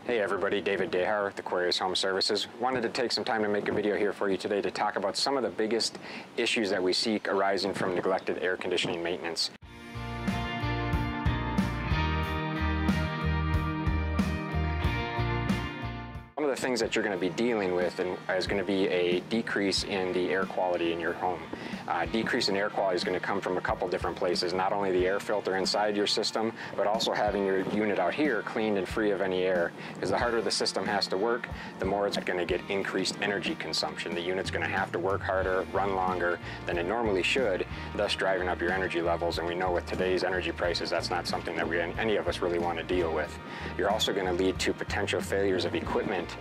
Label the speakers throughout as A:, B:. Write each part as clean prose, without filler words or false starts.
A: Hey everybody, David Dehar with Aquarius Home Services. Wanted to take some time to make a video here for you today to talk about some of the biggest issues that we see arising from neglected air conditioning maintenance. One of the things that you're going to be dealing with is going to be a decrease in the air quality in your home. Decrease in air quality is going to come from a couple different places, not only the air filter inside your system, but also having your unit out here cleaned and free of any air. Because the harder the system has to work, the more it's going to get increased energy consumption. The unit's going to have to work harder, run longer than it normally should, thus driving up your energy levels. And we know with today's energy prices, that's not something that any of us really want to deal with. You're also going to lead to potential failures of equipment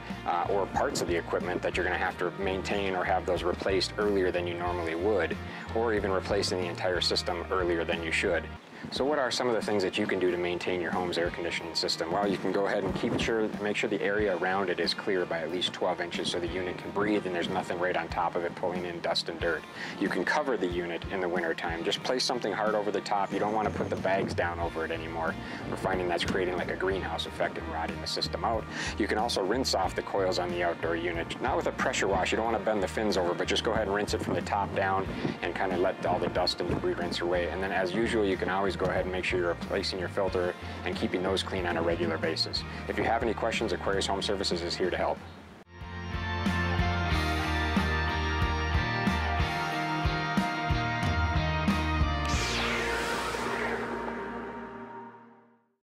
A: or parts of the equipment that you're going to have to maintain or have those replaced earlier than you normally would, or even replacing the entire system earlier than you should. So what are some of the things that you can do to maintain your home's air conditioning system? Well, you can go ahead and make sure the area around it is clear by at least 12 inches so the unit can breathe and there's nothing right on top of it pulling in dust and dirt. You can cover the unit in the winter time. Just place something hard over the top. You don't want to put the bags down over it anymore. We're finding that's creating like a greenhouse effect and rotting the system out. You can also rinse off the coils on the outdoor unit. Not with a pressure wash. You don't want to bend the fins over, but just go ahead and rinse it from the top down and kind of let all the dust and debris rinse away. And then as usual, you can always go ahead and make sure you're replacing your filter and keeping those clean on a regular basis. If you have any questions, Aquarius Home Services is here to help.